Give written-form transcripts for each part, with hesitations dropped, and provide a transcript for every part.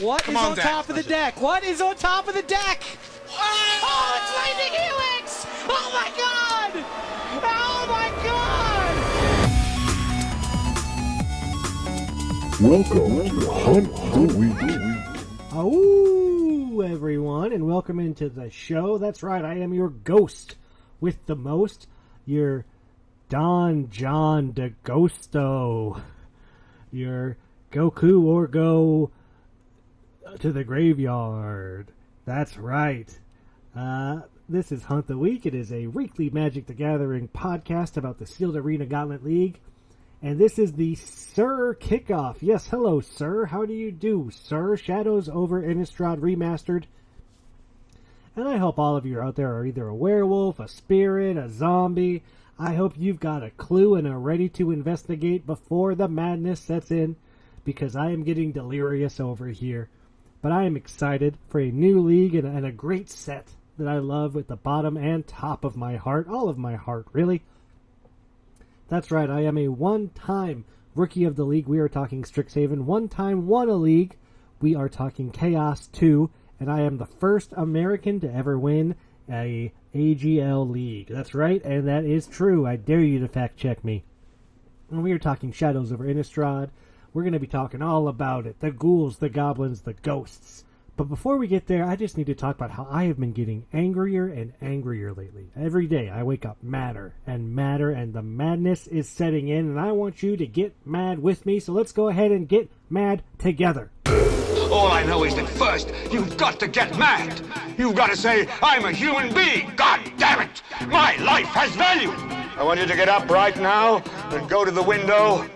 What is on top of the deck? What is on top of the deck? Oh, it's Lightning Helix! Oh my god! Oh my god! Welcome to Hunt the Week. Oh, everyone, and welcome into the show. That's right, I am your ghost with the most, your Don John DeGhosto, your Goku or go to the graveyard. That's right. This is Hunt the Week. It is a weekly Magic the Gathering podcast about the Sealed Arena Gauntlet League. And this is the Sir Kickoff. Yes, hello, sir. How do you do, sir? Shadows over Innistrad Remastered. And I hope all of you out there are either a werewolf, a spirit, a zombie. I hope you've got a clue and are ready to investigate before the madness sets in, because I am getting delirious over here. But I am excited for a new league and a great set that I love with the bottom and top of my heart. All of my heart, really. That's right, I am a one-time rookie of the league. We are talking Strixhaven. One-time won a league. We are talking Chaos 2. And I am the first American to ever win a AGL league. That's right, and that is true. I dare you to fact-check me. And we are talking Shadows over Innistrad. We're going to be talking all about it. The ghouls, the goblins, the ghosts. But before we get there, I just need to talk about how I have been getting angrier and angrier lately. Every day I wake up madder, and the madness is setting in, and I want you to get mad with me, so let's go ahead and get mad together. All I know is that first, you've got to get mad. You've got to say, I'm a human being. God damn it! My life has value. I want you to get up right now and go to the window,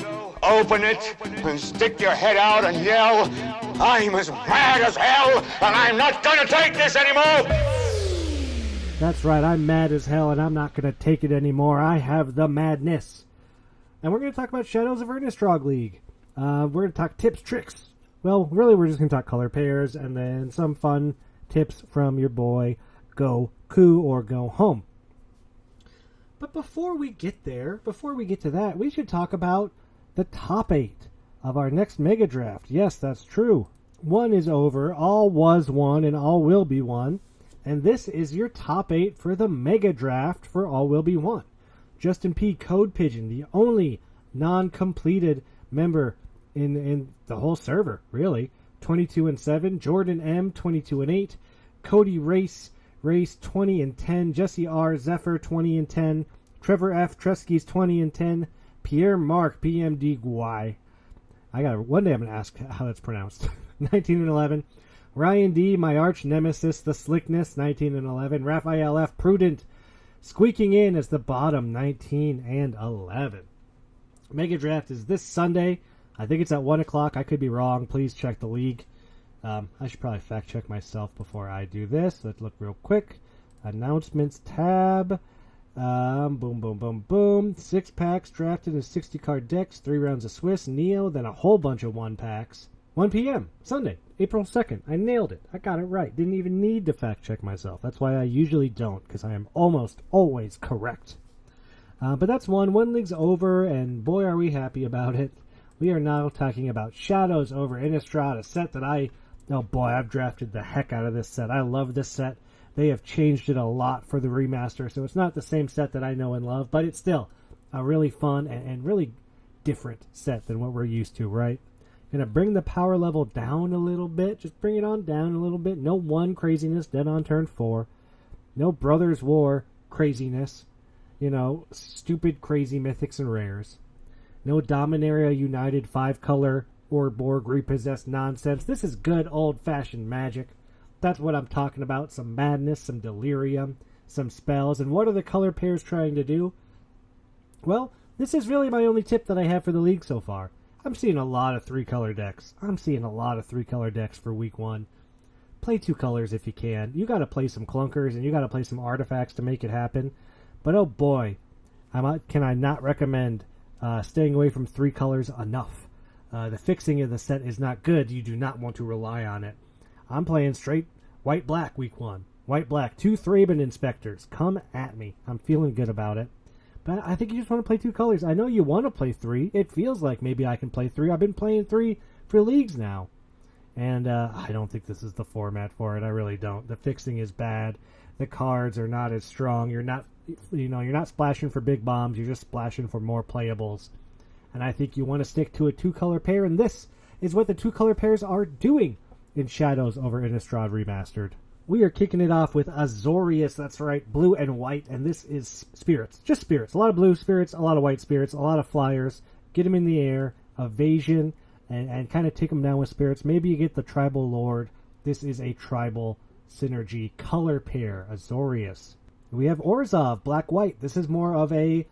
open it, and stick your head out and yell, I'm as mad as hell, and I'm not going to take this anymore! That's right, I'm mad as hell, and I'm not going to take it anymore. I have the madness. And we're going to talk about Shadows of Innistrad League. We're going to talk tips, tricks. Well, really, we're just going to talk color pairs, and then some fun tips from your boy, Goku or Go Home. But before we get to that, we should talk about the top 8 of our next Mega Draft. Yes, that's true. One is over, all was won, and all will be won. And this is your top 8 for the Mega Draft for All Will Be Won. Justin P. Code Pigeon, the only non-completed member in the whole server, really. 22-7. Jordan M. 22-8. Cody Race 20-10. Jesse R. Zephyr 20-10. Trevor F. Tresky's 20-10. Pierre Mark PMD Guai. One day I'm gonna ask how that's pronounced. 19-11. Ryan D. My arch nemesis, the Slickness. 19-11. Raphael F. Prudent squeaking in as the bottom. 19-11. Mega Draft is this Sunday. I think it's at 1 o'clock. I could be wrong. Please check the league. I should probably fact check myself before I do this. Let's look real quick. Announcements tab. Boom, boom, boom, boom. 6 packs drafted in 60 card decks. 3 rounds of Swiss, Neo, then a whole bunch of 1 packs. 1 p.m. Sunday, April 2nd. I nailed it. I got it right. Didn't even need to fact check myself. That's why I usually don't, because I am almost always correct. But that's one. One league's over, and boy, are we happy about it. We are now talking about Shadows over Innistrad, a set that I've drafted the heck out of this set. I love this set. They have changed it a lot for the remaster, so it's not the same set that I know and love, but it's still a really fun and really different set than what we're used to, right? Gonna bring the power level down a little bit. Just bring it on down a little bit. No 1 craziness dead on turn 4. No Brothers War craziness. Stupid crazy mythics and rares. No Dominaria United 5-color or Borg repossessed nonsense. This is good old-fashioned Magic. That's what I'm talking about. Some madness, some delirium, some spells. And what are the color pairs trying to do? Well, this is really my only tip that I have for the league so far. I'm seeing a lot of 3-color decks. For week 1. Play 2 colors if you can. You got to play some clunkers and you got to play some artifacts to make it happen. But oh boy, can I not recommend staying away from 3 colors enough. The fixing of the set is not good. You do not want to rely on it. I'm playing straight white-black week 1. White-black. 2 Thraben Inspectors. Come at me. I'm feeling good about it. But I think you just want to play 2 colors. I know you want to play 3. It feels like maybe I can play 3. I've been playing 3 for leagues now. And I don't think this is the format for it. I really don't. The fixing is bad. The cards are not as strong. You're not splashing for big bombs. You're just splashing for more playables. And I think you want to stick to a 2-color pair, and this is what the 2-color pairs are doing in Shadows over Innistrad Remastered. We are kicking it off with Azorius, that's right, blue and white, and this is spirits. Just spirits. A lot of blue spirits, a lot of white spirits, a lot of flyers. Get them in the air, evasion, and kind of take them down with spirits. Maybe you get the Tribal Lord. This is a tribal synergy color pair, Azorius. We have Orzhov, black-white. This is more of a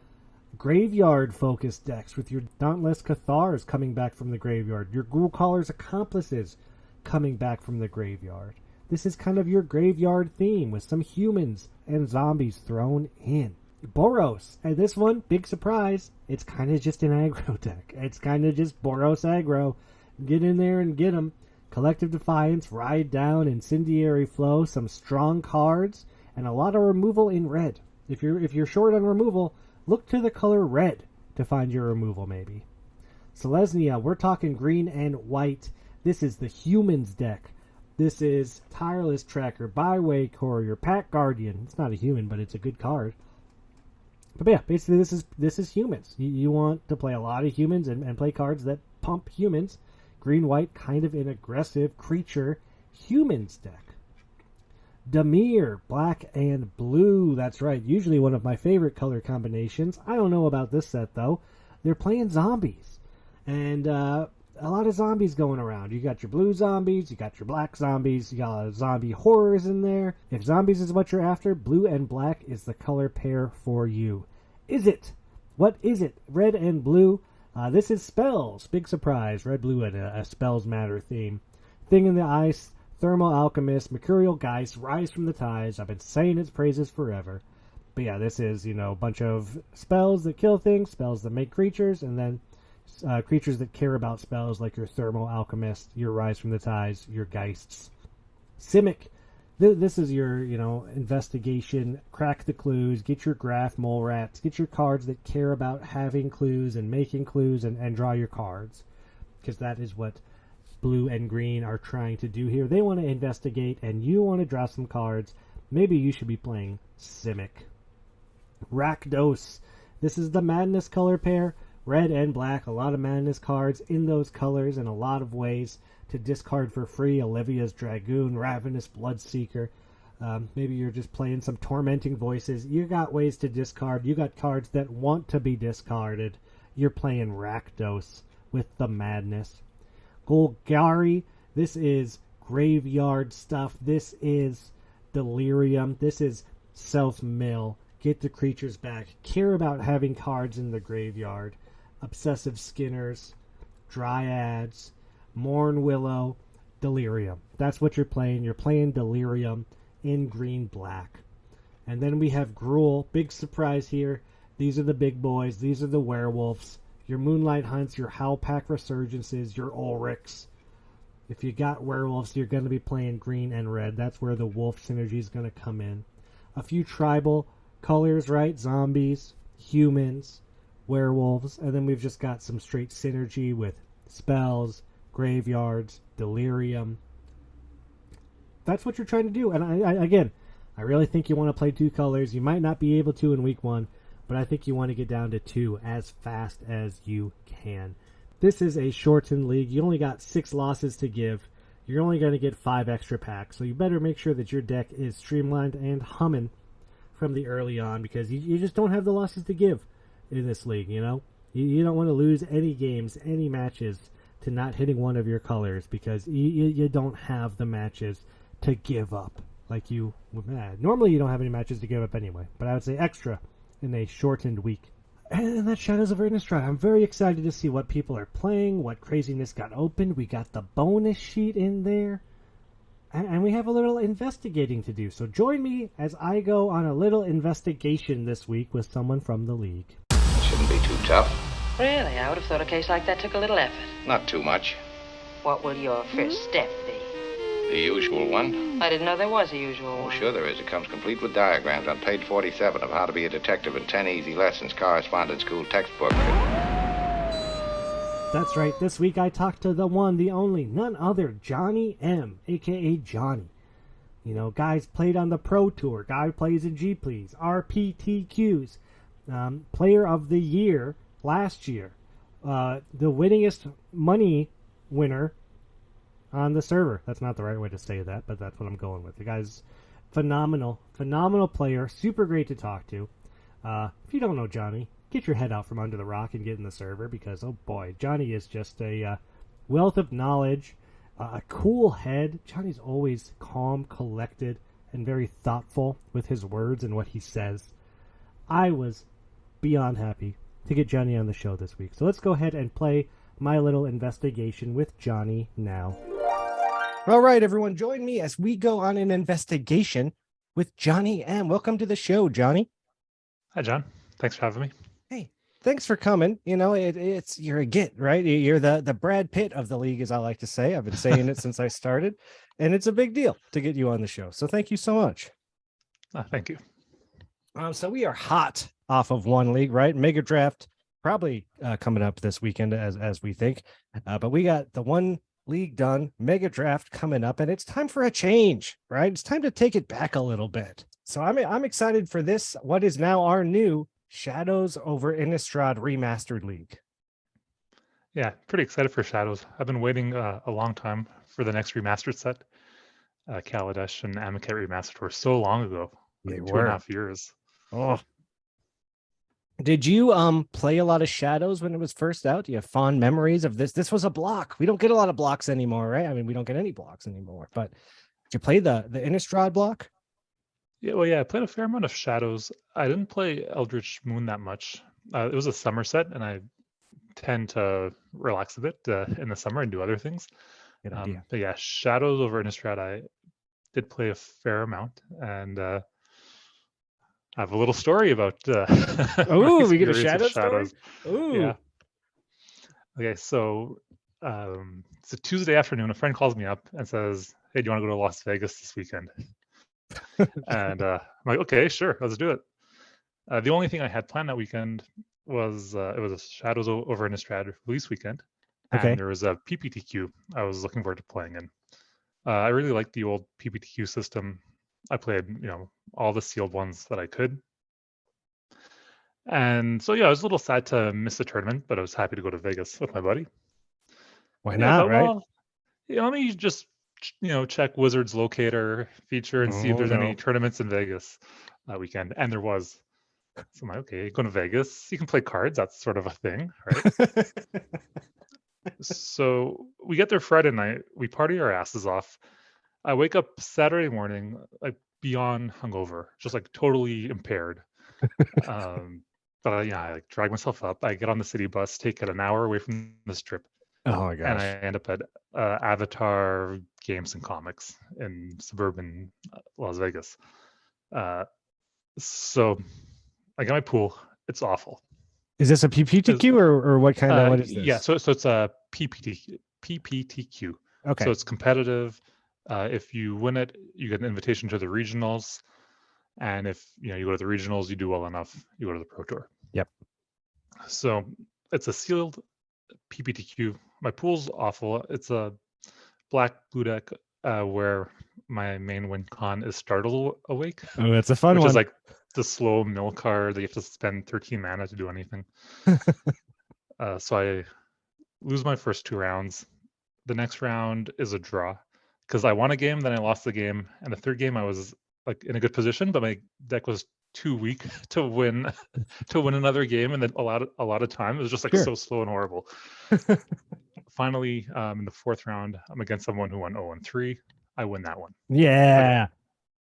graveyard-focused decks with your Dauntless Cathars coming back from the graveyard. Your Ghoul-Caller's Accomplices coming back from the graveyard. This is kind of your graveyard theme with some humans and zombies thrown in. Boros, and this one, big surprise, it's kind of just an aggro deck. It's kind of just Boros aggro. Get in there and get them. Collective Defiance, Ride Down, Incendiary Flow, some strong cards, and a lot of removal in red. If you're short on removal, look to the color red to find your removal maybe. Selesnya, we're talking green and white. This is the humans deck. This is Tireless Tracker, Byway Courier, Pack Guardian. It's not a human, but it's a good card. But yeah, basically this is humans. You want to play a lot of humans and play cards that pump humans. Green-white, kind of an aggressive creature humans deck. Dimir, black and blue. That's right, usually one of my favorite color combinations. I don't know about this set, though. They're playing zombies. And a lot of zombies going around. You got your blue zombies, you got your black zombies, you got a lot of zombie horrors in there. If zombies is what you're after, blue and black is the color pair for you. Is it? What is it? Red and blue. This is spells. Big surprise. Red, blue, and a spells matter theme. Thing in the Ice, Thermal Alchemist, Mercurial Geist, Rise from the Tides. I've been saying its praises forever. But yeah, this is, a bunch of spells that kill things, spells that make creatures, and then creatures that care about spells like your Thermal Alchemist, your Rise from the Tides, your Geists. Simic. This is your, investigation, crack the clues, get your graph mole rats, get your cards that care about having clues and making clues and draw your cards. Because that is what blue and green are trying to do here. They want to investigate and you want to draw some cards. Maybe you should be playing Simic. Rakdos. This is the Madness color pair. Red and black, a lot of Madness cards in those colors in a lot of ways to discard for free. Olivia's Dragoon, Ravenous Bloodseeker. Maybe you're just playing some Tormenting Voices. You got ways to discard. You got cards that want to be discarded. You're playing Rakdos with the Madness. Golgari, this is graveyard stuff. This is Delirium. This is self-mill. Get the creatures back. Care about having cards in the graveyard. Obsessive Skinners, Dryads, Morn Willow, Delirium. That's what you're playing. You're playing Delirium in green-black. And then we have Gruul. Big surprise here. These are the big boys. These are the werewolves. Your Moonlight Hunts, your Howlpack Resurgences, your Ulrics. If you got werewolves, you're going to be playing green and red. That's where the wolf synergy is going to come in. A few tribal colors, right? Zombies, humans, werewolves, and then we've just got some straight synergy with spells, graveyards, delirium. That's what you're trying to do. And I really think you want to play 2 colors. You might not be able to in week 1, but I think you want to get down to 2 as fast as you can. This is a shortened league. You only got 6 losses to give. You're only going to get 5 extra packs, so you better make sure that your deck is streamlined and humming from the early on, because you just don't have the losses to give in this league, You don't want to lose any games, any matches to not hitting one of your colors, because you don't have the matches to give up like you would. Normally you don't have any matches to give up anyway, but I would say extra in a shortened week. And that's Shadows of Innistrad. I'm very excited to see what people are playing, what craziness got opened. We got the bonus sheet in there. And we have a little investigating to do. So join me as I go on a little investigation this week with someone from the league. Shouldn't be too tough. Really? I would have thought a case like that took a little effort. Not too much. What will your first step be? The usual one. I didn't know there was a usual Oh, one. sure there is. It comes complete with diagrams on page 47 of How to Be a Detective in 10 Easy Lessons, Correspondence School textbook. That's right. This week I talked to the one, the only, none other, Johnny M, aka Johnny. You know, guys played on the Pro Tour. Guy plays in G Please, RPTQs. Player of the Year last year. The winningest money winner on the server. That's not the right way to say that, but that's what I'm going with. The guy's phenomenal player. Super great to talk to. If you don't know Johnny, get your head out from under the rock and get in the server because, oh boy, Johnny is just a wealth of knowledge, a cool head. Johnny's always calm, collected, and very thoughtful with his words and what he says. I was beyond happy to get Johnny on the show this week. So let's go ahead and play my little investigation with Johnny now. All right, everyone, join me as we go on an investigation with Johnny M. Welcome to the show, Johnny. Hi, John. Thanks for having me. Hey, thanks for coming. You know, it's you're a git, right? You're the Brad Pitt of the league, as I like to say. I've been saying it since I started, and it's a big deal to get you on the show. So thank you so much. Thank you. So we are hot off of one league, right? Mega Draft probably coming up this weekend, as we think. But we got the one league done, Mega Draft coming up, and it's time for a change, right? It's time to take it back a little bit. So I'm excited for this. What is now our new Shadows over Innistrad Remastered League. Yeah, pretty excited for Shadows. I've been waiting a long time for the next remastered set. Kaladesh and Amonkhet remastered were so long ago. They like were 2.5 years. Oh. Did you play a lot of Shadows when it was first out? Do you have fond memories of this? This was a block. We don't get a lot of blocks anymore, right? I mean, we don't get any blocks anymore. But did you play the Innistrad block? Yeah, I played a fair amount of Shadows. I didn't play Eldritch Moon that much. It was a summer set, and I tend to relax a bit in the summer and do other things. Good idea. But yeah, Shadows over Innistrad, I did play a fair amount, and I have a little story about. Oh, we get a Shadows. Ooh. Yeah. Okay, so it's a Tuesday afternoon. A friend calls me up and says, "Hey, do you want to go to Las Vegas this weekend?" And I'm like, okay, sure, let's do it. The only thing I had planned that weekend was it was a Shadows over Innistrad release weekend, Okay. and there was a PPTQ I was looking forward to playing in. I really liked the old PPTQ system. I played, all the sealed ones that I could, and so I was a little sad to miss the tournament, but I was happy to go to Vegas with my buddy. Why not, right? Well, let me just check Wizards Locator feature and see if there's any tournaments in Vegas that weekend. And there was. So I'm like, okay, going to Vegas, you can play cards. That's sort of a thing, right? So we get there Friday night. We party our asses off. I wake up Saturday morning, like beyond hungover, just like totally impaired. But I like drag myself up. I get on the city bus, take it an hour away from the strip. Oh my gosh. And I end up at Avatar Games and Comics in suburban Las Vegas. So I got my pool. It's awful. Is this a PPTQ or what kind of what is this? Yeah, so it's a PPTQ. Okay. So it's competitive. If you win it, you get an invitation to the regionals. And if you go to the regionals, you do well enough, you go to the Pro Tour. Yep. So it's a sealed PPTQ. My pool's awful. It's a black blue deck where my main win con is Startle Awake. Oh, that's a fun one. Which is like the slow mill card that you have to spend 13 mana to do anything. So I lose my first 2 rounds. The next round is a draw because I won a game, then I lost the game, and the third game I was like in a good position, but my deck was too weak to win another game, and then a lot of time. It was just like so slow and horrible. Finally, in the 4th round, I'm against someone who won 0-3. I win that one. Yeah.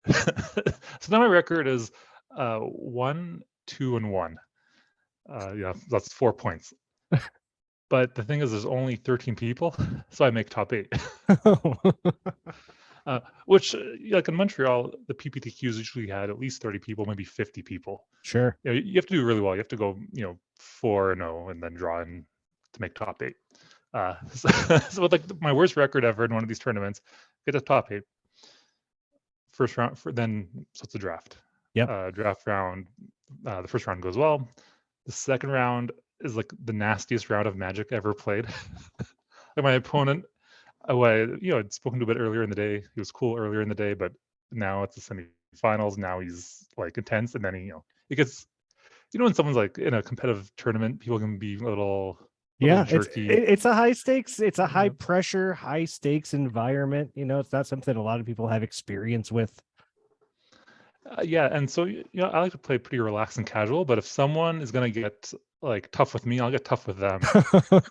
So now my record is 1, 2, and 1. That's 4 points. But the thing is, there's only 13 people, so I make top 8. Which, like in Montreal, the PPTQs usually had at least 30 people, maybe 50 people. Sure. You have to do really well. You have to go, 4-0 and then draw in to make top 8. So with like my worst record ever in one of these tournaments, get to top 8. First round, so it's a draft. Yep. Draft round. The first round goes well. The second round, is like the nastiest round of Magic ever played. Like my opponent, I'd spoken to a bit earlier in the day. He was cool earlier in the day, but now it's the semifinals. Now he's like intense, and then it gets, when someone's like in a competitive tournament, people can be a little jerky. It's a high stakes, it's a high pressure, high stakes environment. It's not something a lot of people have experience with. Yeah, and so I like to play pretty relaxed and casual, but if someone is gonna get like tough with me, I'll get tough with them.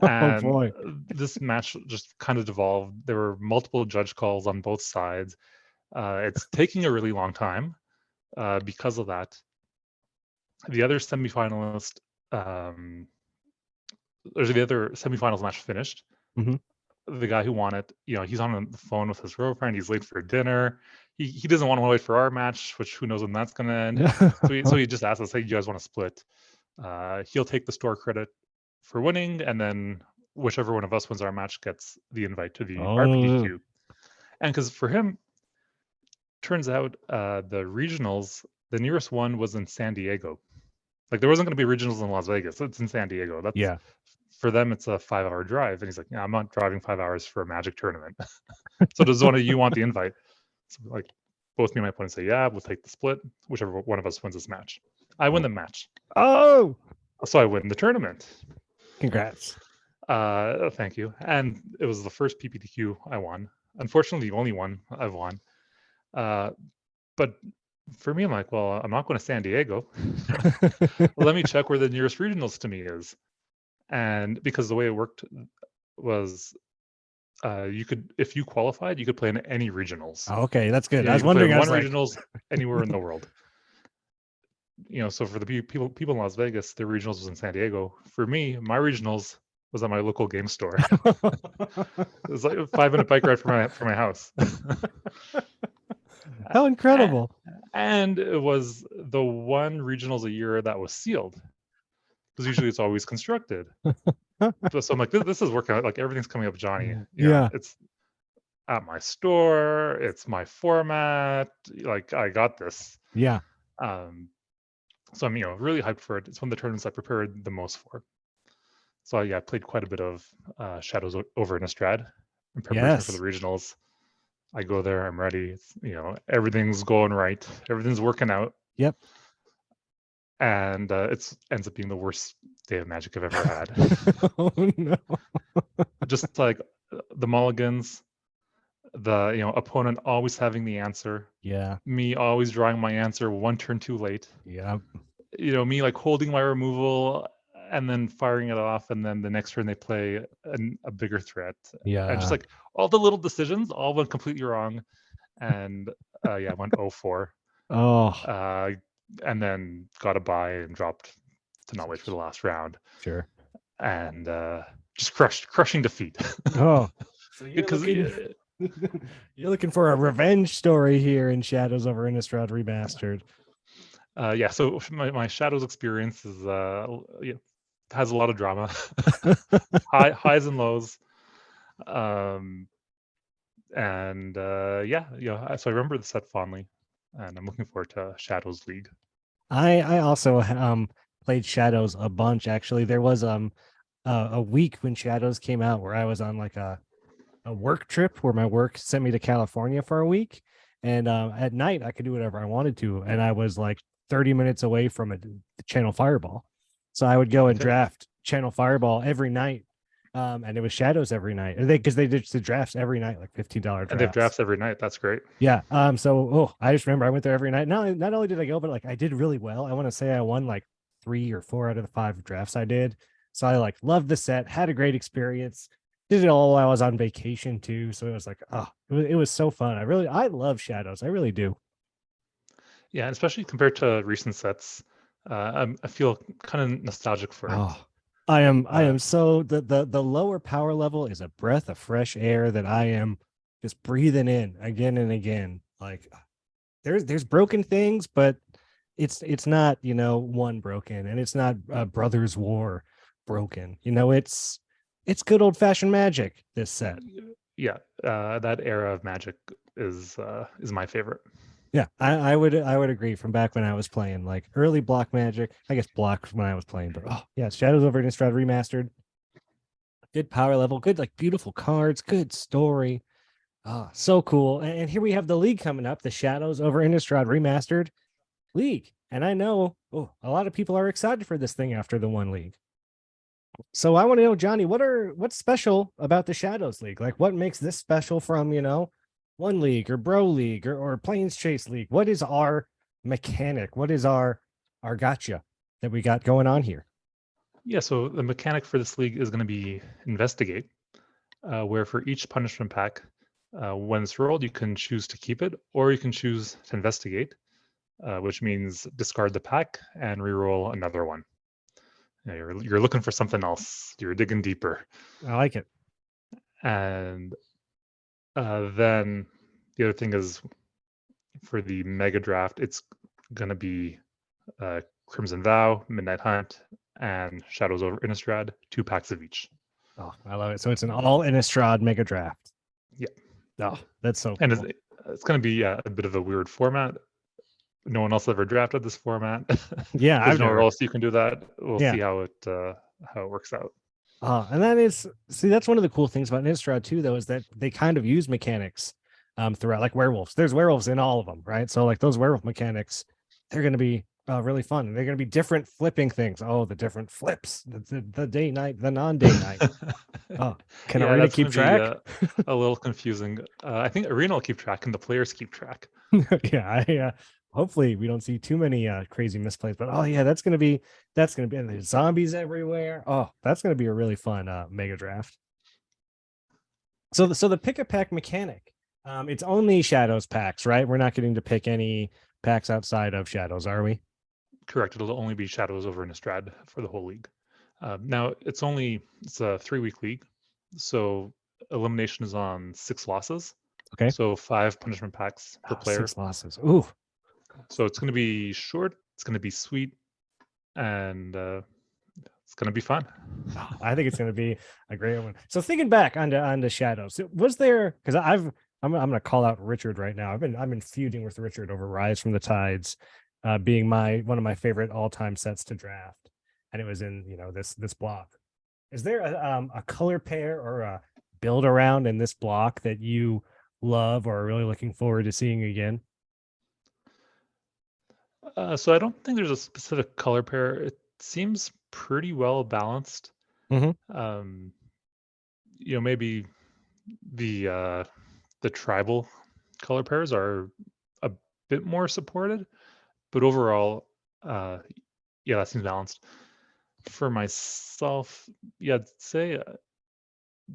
And boy. This match just kind of devolved. There were multiple judge calls on both sides. It's taking a really long time because of that. The other semifinalist, there's the other semifinals match finished. Mhm. The guy who won it, he's on the phone with his girlfriend. He's late for dinner. He doesn't want to wait for our match, which who knows when that's going to end. So he just asked us, hey, you guys want to split? He'll take the store credit for winning, and then whichever one of us wins our match gets the invite to the RPDQ. And because for him, turns out the regionals, the nearest one was in San Diego. Like there wasn't going to be regionals in Las Vegas. It's in San Diego. For them, it's a 5-hour drive. And he's like, yeah, I'm not driving 5 hours for a Magic tournament. So does one of you want the invite? So like both me and my opponent say, yeah, we'll take the split, whichever one of us wins this match. I win the match. Oh! So I win the tournament. Congrats. Thank you. And it was the first PPTQ I won. Unfortunately, the only one I've won. But for me, I'm like, well, I'm not going to San Diego. Let me check where the nearest regionals to me is. And because the way it worked was you could, if you qualified, you could play in any regionals. Oh, okay, that's good. Yeah, I was wondering, one regionals anywhere in the world. So for the people in Las Vegas, their regionals was in San Diego. For me, my regionals was at my local game store. It was like a 5-minute bike ride from my house. How incredible! And it was the one regionals a year that was sealed, because usually it's always constructed. So I'm like, this is working out. Like everything's coming up, Johnny. It's at my store. It's my format. Like I got this. Yeah. So I'm really hyped for it. It's one of the tournaments I prepared the most for. So I played quite a bit of Shadows over Innistrad in preparation for the regionals. I go there, I'm ready. It's, everything's going right. Everything's working out. Yep. And it ends up being the worst day of Magic I've ever had. Oh no! Just like the mulligans, the opponent always having the answer. Yeah. Me always drawing my answer one turn too late. Yeah. Me like holding my removal and then firing it off, and then the next turn they play a bigger threat. Yeah. And just like all the little decisions all went completely wrong, and I went 0-4. Oh. And then got a bye and dropped to not wait for the last round. Sure. And just crushing defeat. Oh. So you're looking for a revenge story here in Shadows over Innistrad Remastered. So my Shadows experience is has a lot of drama, highs and lows, so I remember the set fondly, and I'm looking forward to Shadows League. I also played Shadows a bunch. Actually, there was a week when Shadows came out where I was on like a work trip where my work sent me to California for a week, and at night I could do whatever I wanted to, and I was like 30 minutes away from the Channel Fireball, so I would go and draft Channel Fireball every night, and it was Shadows every night. Because they did the drafts every night, like $15 drafts. And they have drafts every night. That's great. Yeah. So I just remember I went there every night. Not only did I go, but like I did really well. I want to say I won like 3 or 4 out of the 5 drafts I did. So I like loved the set, had a great experience. Did it all while I was on vacation too. So it was like, it was so fun. I love Shadows. I really do. Yeah, and especially compared to recent sets, I feel kind of nostalgic for it. I am so the lower power level is a breath of fresh air that I am just breathing in again and again. Like there's broken things, but it's not one broken, and it's not Brothers War broken. It's good old fashioned Magic. This set. Yeah, that era of Magic is my favorite. Yeah, I would agree from back when I was playing like early Block Magic. I guess Block when I was playing, but oh yeah, Shadows over Innistrad remastered. Good power level, good like beautiful cards, good story. Ah, so cool. And here we have the league coming up, the Shadows over Innistrad remastered league. And I know a lot of people are excited for this thing after the one league. So I want to know, Johnny, what's special about the Shadows League? Like what makes this special from, one league or bro league or planes chase league? What is our mechanic? What is our gotcha that we got going on here? Yeah, so the mechanic for this league is going to be investigate, where for each punishment pack, when it's rolled, you can choose to keep it or you can choose to investigate, which means discard the pack and reroll another one. You're looking for something else. You're digging deeper. I like it. And then the other thing is for the mega draft, it's going to be Crimson Vow, Midnight Hunt, and Shadows over Innistrad, 2 packs of each. Oh, I love it. So it's an all Innistrad mega draft. Yeah. Oh, that's so cool. And it's going to be a bit of a weird format. No one else ever drafted this format. Yeah, There's nowhere else you can do that. We'll Yeah. see how it works out. And that's one of the cool things about Innistrad too, though, is that they kind of use mechanics throughout, like werewolves. There's werewolves in all of them, right? So like those werewolf mechanics, they're going to be really fun. They're going to be different flipping things. Oh, the different flips, the day night, the non-day night. Oh, can Arena that's keep gonna track? be, a little confusing. I think Arena will keep track and the players keep track. Yeah, hopefully we don't see too many crazy misplays, but yeah, that's gonna be and there's zombies everywhere. Oh, that's gonna be a really fun mega draft. So the pick a pack mechanic, it's only Shadows packs, right? We're not getting to pick any packs outside of Shadows, are we? Correct. It'll only be Shadows over Innistrad for the whole league. Now it's a 3-week league, so elimination is on 6 losses. Okay. So 5 punishment packs per player. 6 losses. Ooh. So it's going to be short. It's going to be sweet, and it's going to be fun. I think it's going to be a great one. So thinking back on the Shadows, was there, because I'm going to call out Richard right now. I've been feuding with Richard over Rise from the Tides, being one of my favorite all-time sets to draft, and it was in this block. Is there a color pair or a build around in this block that you love or are really looking forward to seeing again? So I don't think there's a specific color pair. It seems pretty well balanced. Mm-hmm. Maybe the tribal color pairs are a bit more supported, but overall, that seems balanced. For myself, I'd say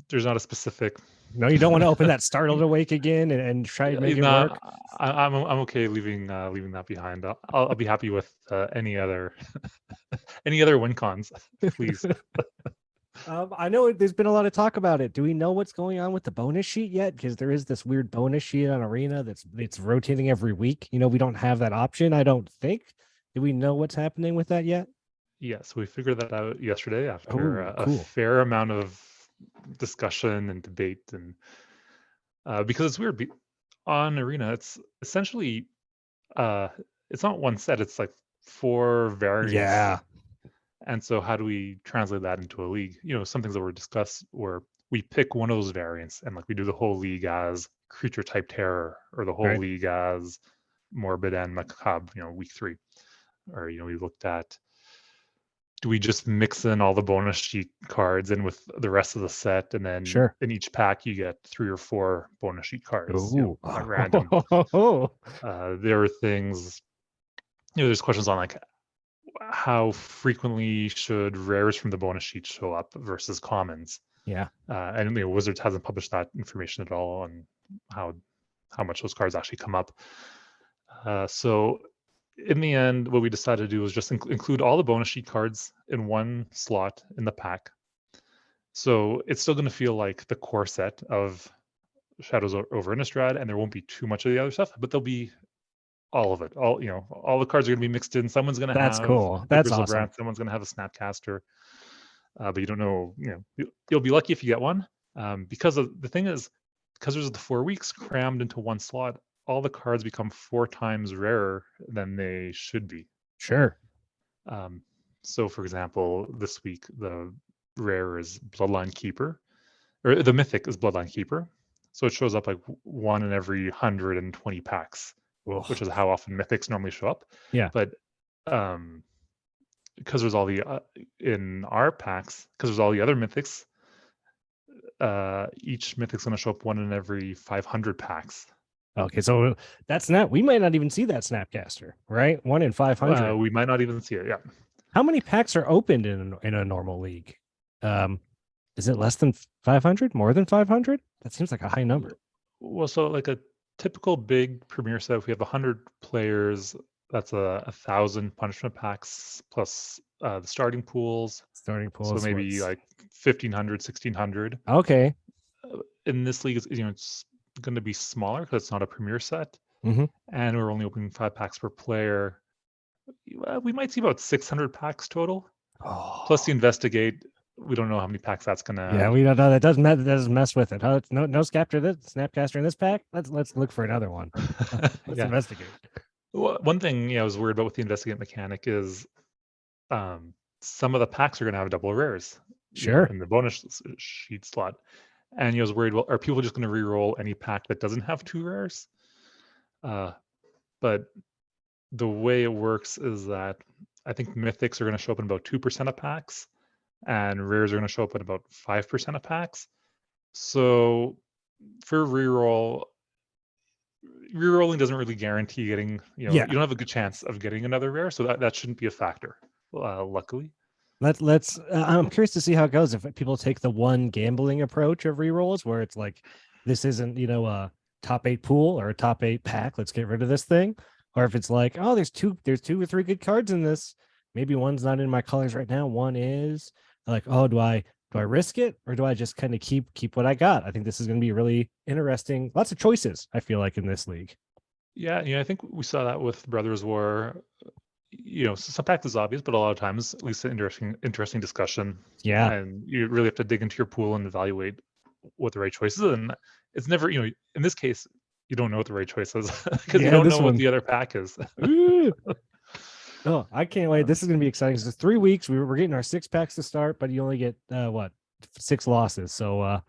there's not a specific. No, you don't want to open that Startled Awake again and try to make it work. I'm okay leaving that behind. I'll be happy with any other win cons, please. I know there's been a lot of talk about it. Do we know what's going on with the bonus sheet yet? Because there is this weird bonus sheet on Arena it's rotating every week. We don't have that option, I don't think. Do we know what's happening with that yet? Yes, we figured that out yesterday after cool. a fair amount of discussion and debate, and because it's weird on Arena, it's essentially it's not one set, it's like 4 variants. Yeah. And so how do we translate that into a league? Some things that were discussed where we pick one of those variants and like we do the whole league as creature type terror, or the whole league as morbid and macabre, week 3. Or we looked at, do we just mix in all the bonus sheet cards in with the rest of the set, and then in each pack you get 3 or 4 bonus sheet cards at random. There are things, there's questions on like how frequently should rares from the bonus sheet show up versus commons. Yeah. And Wizards hasn't published that information at all on how much those cards actually come up. So in the end, what we decided to do was just include all the bonus sheet cards in one slot in the pack. So it's still going to feel like the core set of Shadows over Innistrad, and there won't be too much of the other stuff, but there'll be all of it. All the cards are going to be mixed in. Someone's going to have. That's cool. That's awesome. Someone's going to have a Snapcaster, but you don't know. You'll be lucky if you get one. Because the thing is, because there's the 4 weeks crammed into one slot, all the cards become 4 times rarer than they should be. Sure. So, for example, this week the rare is Bloodline Keeper, or the mythic is Bloodline Keeper. So it shows up like 1 in every 120 packs, which is how often mythics normally show up. Yeah. But because there's all the in our packs, because there's all the other mythics, each mythic's going to show up 1 in every 500 packs. Okay, so that's not. We might not even see that Snapcaster, right? 1 in 500. We might not even see it. Yeah. How many packs are opened in a normal league? Is it less than 500? More than 500? That seems like a high number. Well, so like a typical big premier set, if we have 100 players, that's 1,000 punishment packs plus the starting pools. Starting pools. So maybe like 1,500, 1,600. Okay. In this league, it's going to be smaller because it's not a premier set, Mhm. and we're only opening 5 packs per player. We might see about 600 packs total. Plus the investigate. We don't know how many packs that's gonna. Yeah, we don't know. That doesn't mess with it. Huh? No Snapcaster in this pack. Let's look for another one. Let's Yeah. investigate. Well, one thing I was worried about with the investigate mechanic is some of the packs are going to have double rares. Sure. In the bonus sheet slot. And I was worried, well, are people just going to re-roll any pack that doesn't have 2 rares? But the way it works is that I think mythics are going to show up in about 2% of packs, and rares are going to show up in about 5% of packs. So for re-rolling doesn't really guarantee getting, you don't have a good chance of getting another rare, so that shouldn't be a factor, luckily. Let's. I'm curious to see how it goes if people take the one gambling approach of rerolls, where it's like, this isn't a top 8 pool or a top 8 pack. Let's get rid of this thing. Or if it's like, oh, there's 2 or 3 good cards in this. Maybe one's not in my colors right now. One is. Like, oh, do I risk it, or do I just kind of keep what I got? I think this is going to be really interesting. Lots of choices, I feel like, in this league. Yeah, I think we saw that with Brothers War. Some packs is obvious, but a lot of times, at least an interesting discussion. Yeah. And you really have to dig into your pool and evaluate what the right choice is. And it's never, in this case, you don't know what the right choice is because you don't know what the other pack is. Oh, I can't wait. This is going to be exciting. It's 3 weeks. We're getting our 6 packs to start, but you only get 6 losses. So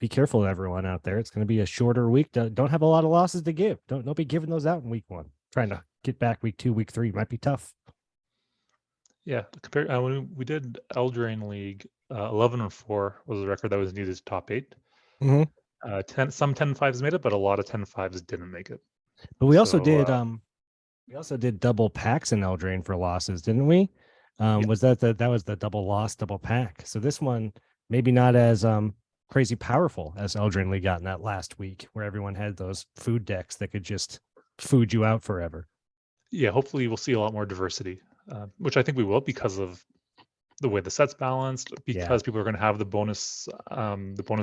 be careful, everyone out there. It's going to be a shorter week. Don't have a lot of losses to give. Don't be giving those out in week 1. Trying to get back week 2, week 3 might be tough. Yeah, when we did Eldraine League, 11-4 was the record that was needed to top 8. Mm-hmm. Some 10-5s made it, but a lot of 10-5s didn't make it. But we also did double packs in Eldraine for losses, didn't we? Was that was the double loss, double pack? So this one maybe not as crazy powerful as Eldraine League got in that last week, where everyone had those food decks that could just food you out forever. Yeah, hopefully we'll see a lot more diversity, which I think we will because of the way the set's balanced, because people are going to have the bonus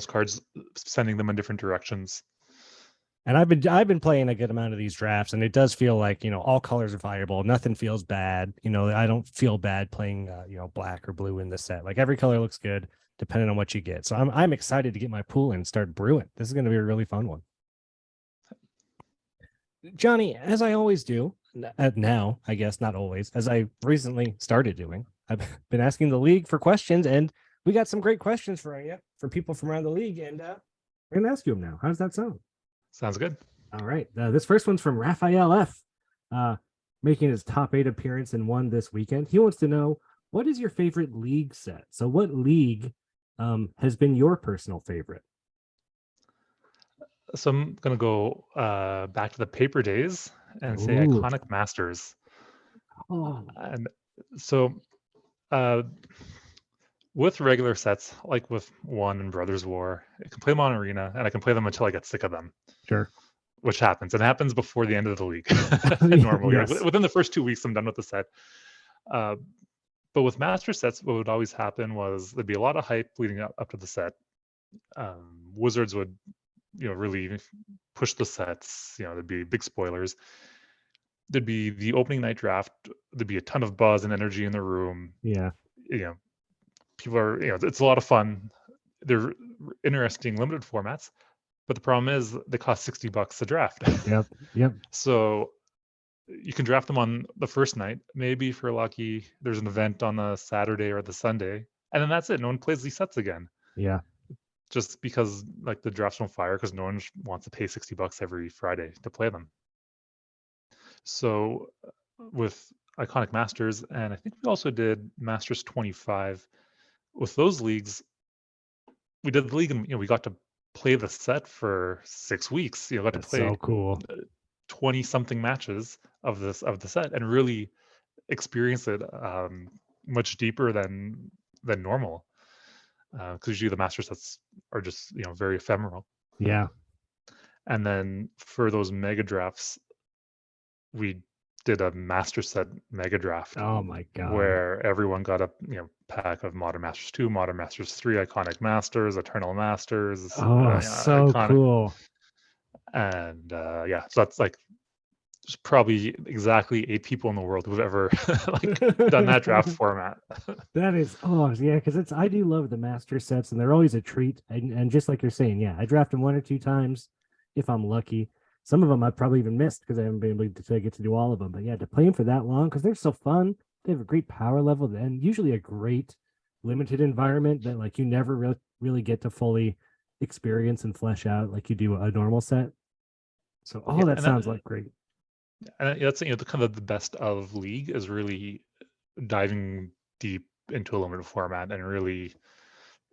cards, sending them in different directions. And I've been playing a good amount of these drafts, and it does feel like, all colors are viable. Nothing feels bad. I don't feel bad playing, black or blue in this set. Like, every color looks good depending on what you get. So I'm excited to get my pool and start brewing. This is going to be a really fun one. Johnny, as I always do, now, I guess not always, as I recently started doing, I've been asking the league for questions, and we got some great questions for you, for people from around the league, and we're going to ask you them now. How does that sound? Sounds good. All right. This first one's from Raphael F., making his top 8 appearance in one this weekend. He wants to know, what is your favorite league set? So what league has been your personal favorite? So I'm going to go back to the paper days and say Iconic Masters. Oh. And so with regular sets, like with One and Brothers War, I can play them on Arena, and I can play them until I get sick of them. Sure. Which happens. It happens before the end of the league. Normally. Yes. Within the first 2 weeks, I'm done with the set. But with Master sets, what would always happen was there'd be a lot of hype leading up to the set. Wizards would really push the sets. There'd be big spoilers. There'd be the opening night draft. There'd be a ton of buzz and energy in the room. Yeah. People are, it's a lot of fun. They're interesting limited formats, But the problem is they cost $60 to draft. Yep. So you can draft them on the first night. Maybe if you're lucky, there's an event on the Saturday or the Sunday, and then that's it. No one plays these sets again. Yeah. Just because like the drafts don't fire because no one wants to pay $60 every Friday to play them. So with Iconic Masters, and I think we also did Masters 25. With those leagues, we did the league, and we got to play the set for 6 weeks. Got to That's play so cool. 20 something matches of the set and really experience it much deeper than normal. Because usually the master sets are just very ephemeral. Yeah. And then for those mega drafts, we did a master set mega draft. Oh my god. Where everyone got a pack of Modern Masters 2, Modern Masters 3, Iconic Masters, Eternal Masters. Oh, so Iconic. cool. And so that's like there's probably exactly 8 people in the world who've ever done that draft format. That is, because I do love the master sets, and they're always a treat. And just like you're saying, I draft them 1 or 2 times if I'm lucky. Some of them I've probably even missed because I haven't been able to get to do all of them. But to play them for that long because they're so fun. They have a great power level and usually a great limited environment that like you never really get to fully experience and flesh out like you do a normal set. So that sounds like great. And that's the kind of the best of League is really diving deep into a limited format and really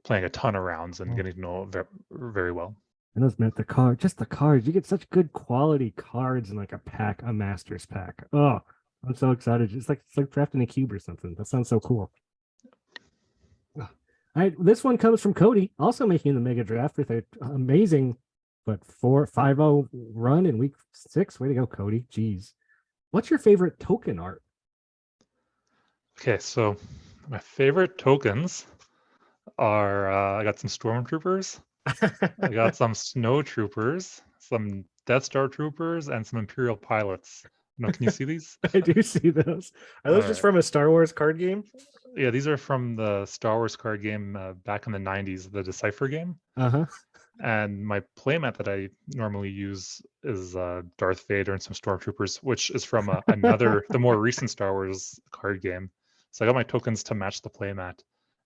playing a ton of rounds and getting to know it very, very well. And those meant the cards. You get such good quality cards in like a Masters pack. Oh, I'm so excited. It's like drafting a cube or something. That sounds so cool. All right, this one comes from Cody, also making the mega draft with an amazing 5-0 run in week 6. Way to go, Cody. Jeez. What's your favorite token art? Okay, so my favorite tokens are I got some Stormtroopers, I got some Snow Troopers, some Death Star Troopers, and some Imperial Pilots. Can you see these? I do see those. Are those just from a Star Wars card game? Yeah, these are from the Star Wars card game back in the 90s, the Decipher game. Uh-huh. And my playmat that I normally use is Darth Vader and some Stormtroopers, which is from the more recent Star Wars card game. So I got my tokens to match the playmat.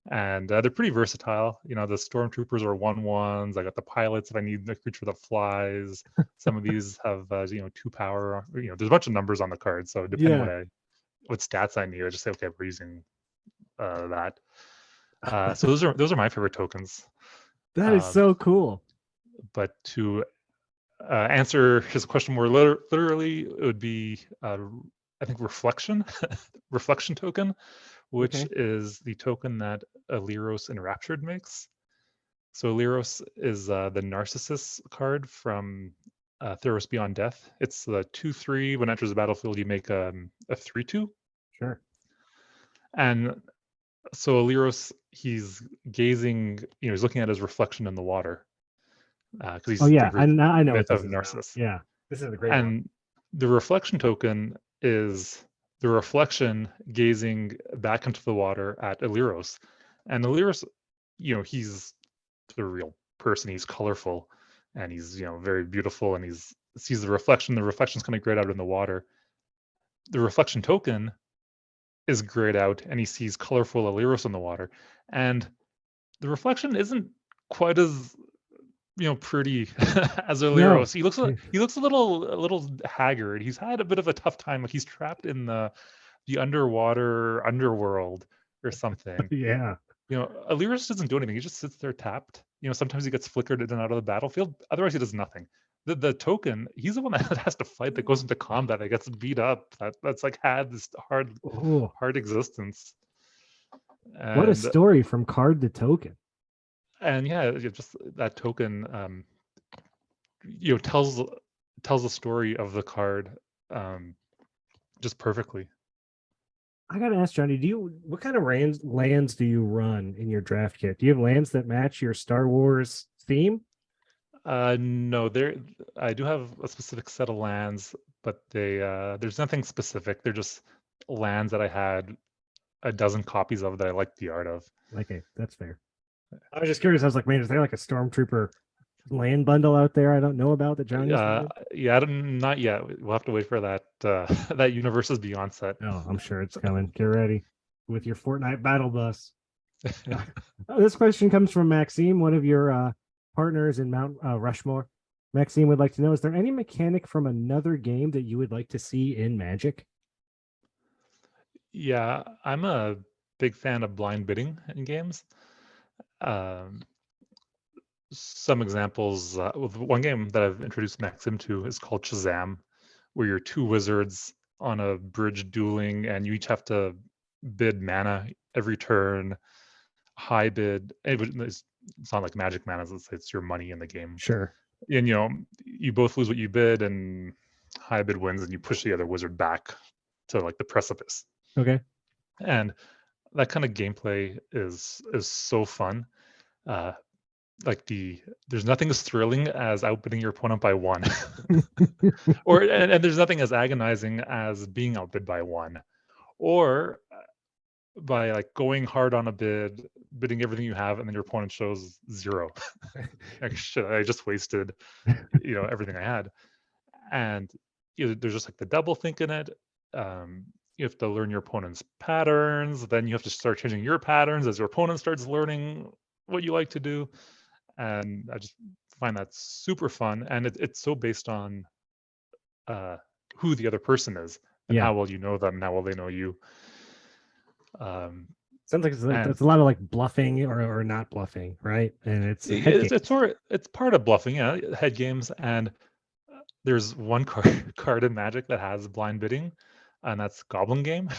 And they're pretty versatile. The Stormtroopers are 1/1s. I got the pilots if I need the creature that flies. Some of these have 2 power. There's a bunch of numbers on the card. So depending what stats I need, I just say, okay, we're using that. So those are my favorite tokens. That is so cool. But to answer his question more literally, it would be I think reflection token, which is the token that Aliros Enraptured makes. So Aliros is the Narcissus card from Theros Beyond Death. It's the 2/3. When it enters the battlefield, you make a 3/2. Sure. And so Aliros, he's gazing, he's looking at his reflection in the water. He's I know myth of Narcissus. Yeah, this is a great one. The reflection token is the reflection gazing back into the water at Aliros. And Aliros, he's the real person. He's colorful and he's, very beautiful, and he sees the reflection. The reflection's kind of grayed out in the water. The reflection token is grayed out and he sees colorful Aliros in the water. And the reflection isn't quite as pretty as Aliros. No. He looks a little haggard. He's had a bit of a tough time. Like he's trapped in the underwater underworld or something. Yeah. Aliros doesn't do anything. He just sits there tapped. Sometimes he gets flickered in and out of the battlefield. Otherwise he does nothing. The token, he's the one that has to fight, that goes into combat, that gets beat up, that's like had this hard existence. And what a story from card to token. And just that token tells the story of the card just perfectly. I gotta ask Johnny, what kind of lands do you run in your draft kit? Do you have lands that match your Star Wars theme? No, I do have a specific set of lands, but there's nothing specific. They're just lands that I had a dozen copies of that I liked the art of. Okay, that's fair. I was just curious. I was like, man, is there like a Stormtrooper land bundle out there I don't know about that Johnny's Yeah, not yet. We'll have to wait for that that Universes Beyond set. Oh, I'm sure it's coming. Get ready with your Fortnite battle bus. This question comes from Maxime, one of your partners in Mount Rushmore. Maxime would like to know, is there any mechanic from another game that you would like to see in Magic? Yeah, I'm a big fan of blind bidding in games. Some examples, with one game that I've introduced Maxim to is called Shazam, where you're two wizards on a bridge dueling, and you each have to bid mana every turn, high bid. It's not like Magic mana, it's your money in the game. Sure. And you both lose what you bid, and high bid wins, and you push the other wizard back to like the precipice. Okay. And that kind of gameplay is so fun. There's nothing as thrilling as outbidding your opponent by one, and there's nothing as agonizing as being outbid by one, or by like going hard on a bid, bidding everything you have, and then your opponent shows 0. Like, shit, I just wasted, everything I had. And there's just like the double think in it. You have to learn your opponent's patterns. Then you have to start changing your patterns as your opponent starts learning what you like to do. And I just find that super fun. And it's so based on who the other person is and how well you know them, and how well they know you. Sounds like it's a lot of like bluffing or not bluffing, right? And it's part of bluffing, yeah, head games. And there's one card in Magic that has blind bidding, and that's Goblin Game.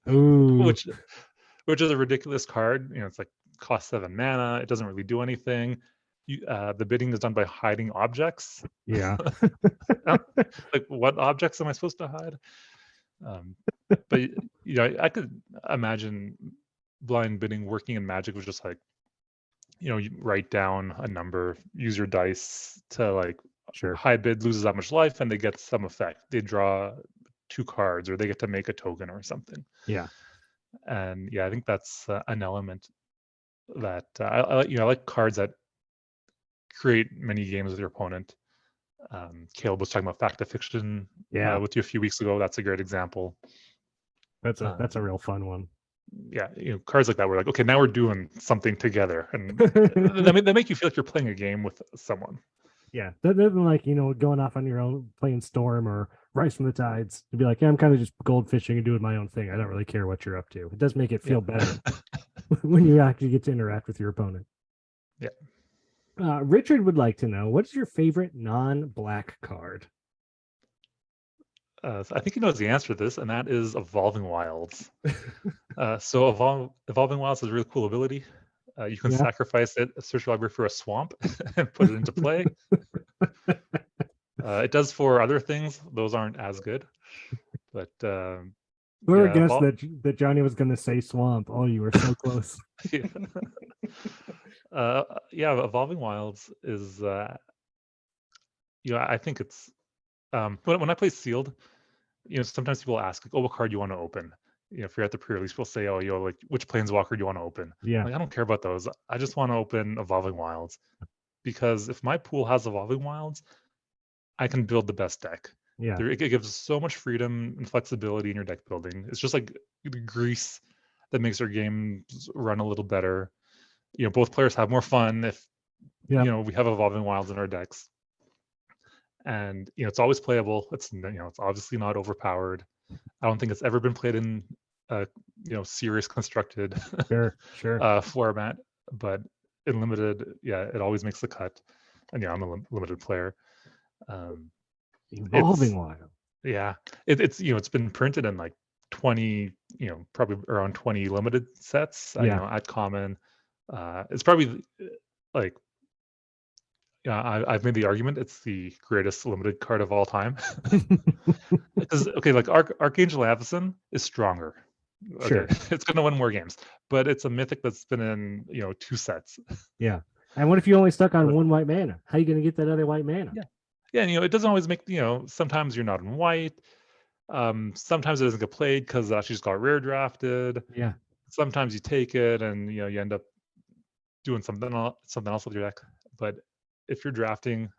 Ooh. which is a ridiculous card. It's like cost 7 mana. It doesn't really do anything. The bidding is done by hiding objects. Yeah. Like, what objects am I supposed to hide? But I could imagine blind bidding working in Magic was just like, you write down a number, use your dice to like, sure, high bid loses that much life, and they get some effect. They draw 2 cards, or they get to make a token or something. Yeah. And yeah, I think that's an element that I like cards that create many games with your opponent. Caleb was talking about Fact or Fiction with you a few weeks ago. That's a great example. That's a real fun one. Yeah, cards like that were like, okay, now we're doing something together, and they make you feel like you're playing a game with someone. Yeah, that than like going off on your own, playing Storm or Rise from the Tides, to be like, yeah, I'm kind of just gold fishing and doing my own thing. I don't really care what you're up to. It does make it feel better when you actually get to interact with your opponent. Yeah. Richard would like to know, what's your favorite non-black card? So I think he knows the answer to this, and that is Evolving Wilds. So Evolving Wilds is a really cool ability. You can sacrifice it, search your library for a swamp, and put it into play. It does 4 other things; those aren't as good. But whoever guessed that Johnny was going to say swamp? Oh, you were so close. Evolving Wilds is, I think it's when I play Sealed, sometimes people ask, like, oh, what card do you want to open? If you're at the pre-release, we'll say, oh, like, which Planeswalker do you want to open? Yeah. Like, I don't care about those. I just want to open Evolving Wilds, because if my pool has Evolving Wilds, I can build the best deck. Yeah. It gives so much freedom and flexibility in your deck building. It's just like the grease that makes our games run a little better. Both players have more fun if we have Evolving Wilds in our decks. And it's always playable. It's it's obviously not overpowered. I don't think it's ever been played in serious constructed format, but in limited, it always makes the cut. And I'm a limited player. Evolving Wild. Yeah, it's been printed in like 20, probably around 20 limited sets. At common, it's probably like. I've made the argument it's the greatest limited card of all time. Because like Archangel Avacyn is stronger. Okay. Sure, it's going to win more games, but it's a mythic that's been in 2 sets. Yeah, and what if you only stuck on 1 white mana? How are you going to get that other white mana? Yeah, and it doesn't always make sometimes you're not in white. Sometimes it doesn't get played because it actually just got rare drafted. Yeah. Sometimes you take it and you end up doing something else with your deck, but if you're drafting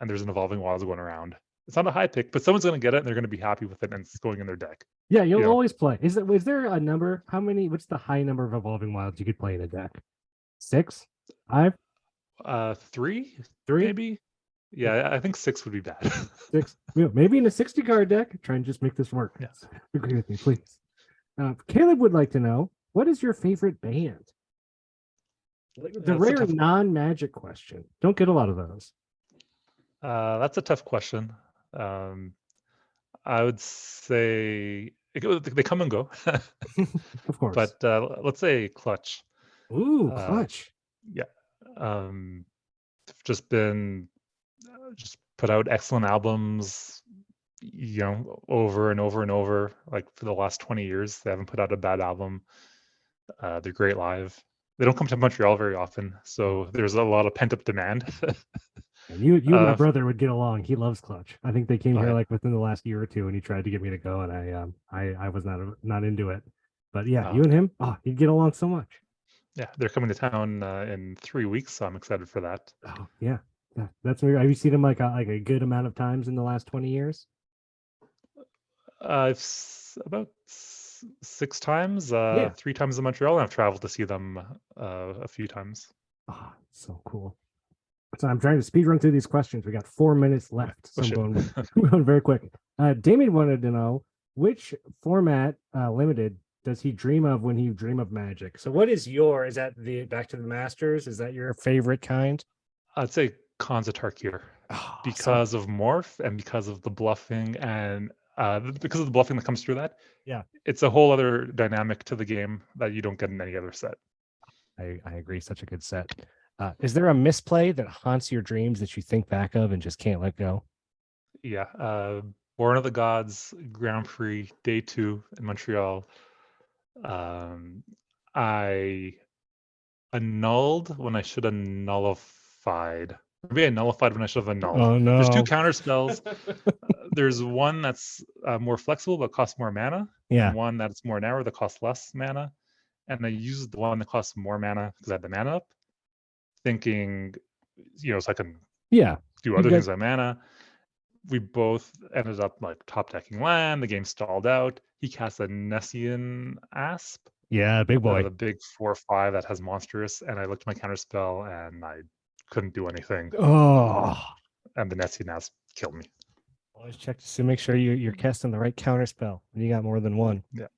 and there's an Evolving Wilds going around, it's not a high pick, but someone's going to get it and they're going to be happy with it and it's going in their deck. Yeah, you'll Yeah. always play. Is there a number? What's the high number of Evolving Wilds you could play in a deck? 6? 5? 3, 3? maybe. Yeah, I think 6 would be bad. 6? Yeah, maybe in a 60 card deck. Try and just make this work. Yes. Agree with me, please. Caleb would like to know, what is your favorite band? The That's a rare tough- non-Magic question. Don't get a lot of those. That's a tough question. I would say they come and go, Of course. but let's say Clutch. Ooh, uh, Clutch. Just been just put out excellent albums, over and over and over. Like for the last 20 years, they haven't put out a bad album. They're great live. They don't come to Montreal very often, so there's a lot of pent up demand. And you and my uh, brother would get along. He loves Clutch. I think they came here Right. like within the last year or two, and he tried to get me to go, and I was not into it. But yeah, you and him, you'd get along so much. Yeah, they're coming to town in 3 weeks, so I'm excited for that. Oh yeah, that's weird. Have you seen him like a good amount of times in the last 20 years? About 6 times, Yeah. 3 times in Montreal, and I've traveled to see them a few times. Oh, so cool. So I'm trying to speed run through these questions. We got 4 minutes left, so Oh, I'm shit. going very quick. Damien wanted to know which format limited does he dream of when he dream of Magic? So what is is that the Back to the Masters? Is that your favorite kind? I'd say Khans Tarkir Oh, because of Morph and because of the bluffing and because of the bluffing that comes through that. Yeah. It's a whole other dynamic to the game that you don't get in any other set. I agree. Such a good set. Is there a misplay that haunts your dreams that you think back of and just can't let go? Yeah. Born of the Gods Grand Prix Day 2 in Montreal. I annulled when I should have nullified. Maybe I nullified when I should have annulled. Oh no. There's 2 counter spells. There's one that's more flexible but costs more mana. Yeah. And one that's more narrow that costs less mana. And I used the one that costs more mana because I had the mana up, thinking, so I can Yeah. do other got- things with mana. We both ended up like top decking land. The game stalled out. He cast a Nessian Asp, Yeah. Big boy. the big 4/5 that has monstrous, and I looked at my counter spell and I couldn't do anything. Oh. And the Nessian Asp killed me. Always check to make sure you're casting the right counter spell. And you got more than one. Yeah.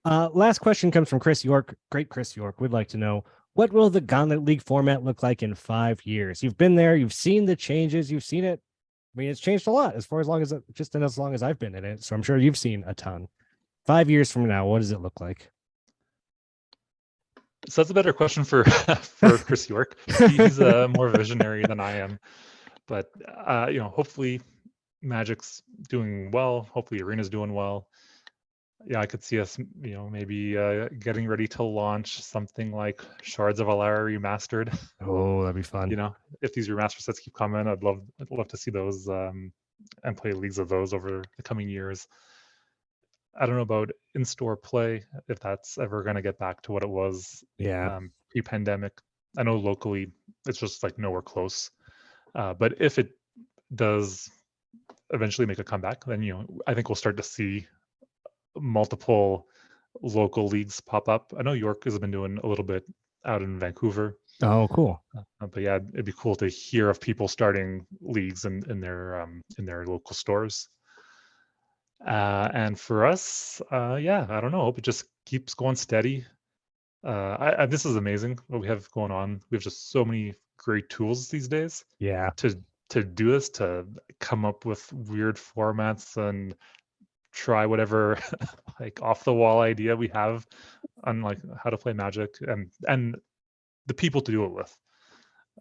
Last question comes from Chris York. Great Chris York would like to know, what will the Gauntlet League format look like in 5 years? You've been there. You've seen the changes. You've seen it. I mean, it's changed a lot as long as I've been in it. So I'm sure you've seen a ton. 5 years from now, what does it look like? So that's a better question for Chris York. He's more visionary than I am. But hopefully Magic's doing well. Hopefully Arena's doing well. Yeah, I could see us, maybe getting ready to launch something like Shards of Alara Remastered. Oh, that'd be fun. If these remaster sets keep coming, I'd love to see those and play leagues of those over the coming years. I don't know about in-store play, if that's ever going to get back to what it was Yeah. pre-pandemic. I know locally it's just like nowhere close. But if it does eventually make a comeback, then I think we'll start to see multiple local leagues pop up. I know York has been doing a little bit out in Vancouver. Oh, cool. But yeah, it'd be cool to hear of people starting leagues in their local stores. And for us, I don't know. Hope it just keeps going steady. This is amazing what we have going on. We have just so many great tools these days Yeah. to do this, to come up with weird formats and try whatever like off the wall idea we have on like how to play Magic and the people to do it with.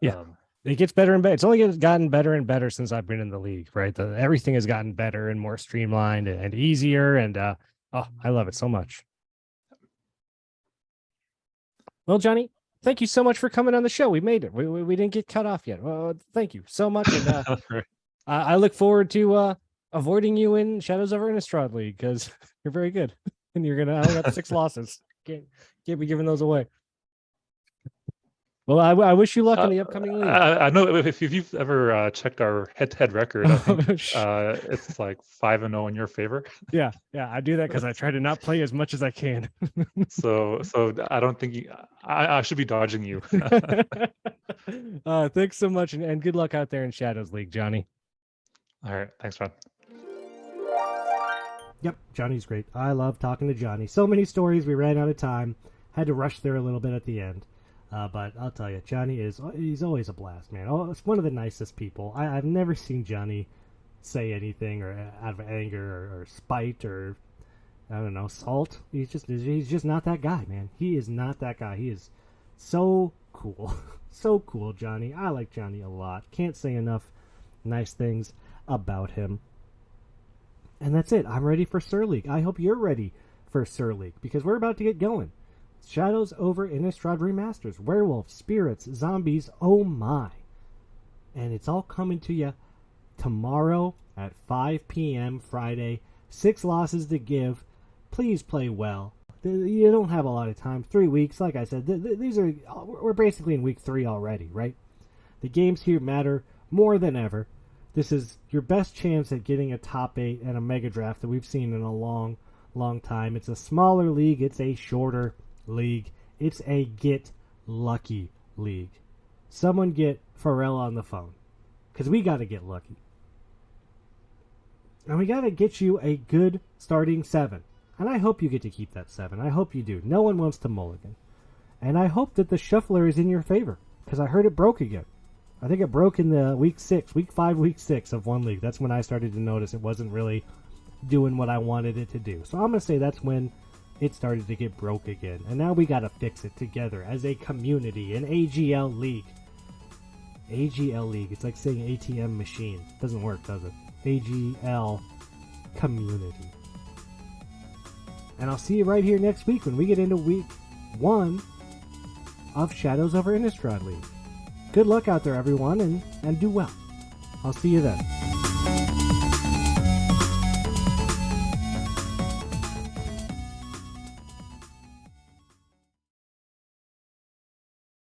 Yeah. It gets better and better. It's only gotten better and better since I've been in the league, right? Everything has gotten better and more streamlined and easier. And I love it so much. Well, Johnny, thank you so much for coming on the show. We made it. We didn't get cut off yet. Well, thank you so much. And I look forward to avoiding you in Shadows of Innistrad League because you're very good. And I only got 6 losses. Can't be giving those away. Well, I wish you luck in the upcoming league. I know if you've ever checked our head-to-head record, I think it's like 5-0 in your favor. Yeah, I do that because I try to not play as much as I can. So I don't think I should be dodging you. Thanks so much, and good luck out there in Shadows League, Johnny. All right, thanks, Ron. Yep, Johnny's great. I love talking to Johnny. So many stories, we ran out of time. Had to rush there a little bit at the end. But I'll tell you, Johnny he's always a blast, man. Oh, it's one of the nicest people. I've never seen Johnny say anything or out of anger or spite or, I don't know, salt. He's just not that guy, man. He is not that guy. He is so cool. So cool, Johnny. I like Johnny a lot. Can't say enough nice things about him. And that's it. I'm ready for Sur League. I hope you're ready for Sur League because we're about to get going. Shadows over Innistrad Remasters. Werewolves, spirits, zombies, oh my. And it's all coming to you tomorrow at 5 p.m. Friday. 6 losses to give. Please play well. You don't have a lot of time. 3 weeks, like I said. We're basically in week 3 already, right? The games here matter more than ever. This is your best chance at getting a top 8 and a mega draft that we've seen in a long, long time. It's a smaller league. It's a shorter league. It's a get lucky league. Someone get Pharrell on the phone because we got to get lucky. And we got to get you a good starting 7. And I hope you get to keep that 7. I hope you do. No one wants to mulligan. And I hope that the shuffler is in your favor because I heard it broke again. I think it broke in the week 5, week 6 of one league. That's when I started to notice it wasn't really doing what I wanted it to do. So I'm going to say that's when it started to get broke again. And now we got to fix it together as a community, an AGL League. AGL League. It's like saying ATM machine. Doesn't work, does it? AGL community. And I'll see you right here next week when we get into week 1 of Shadows over Innistrad League. Good luck out there, everyone, and do well. I'll see you then.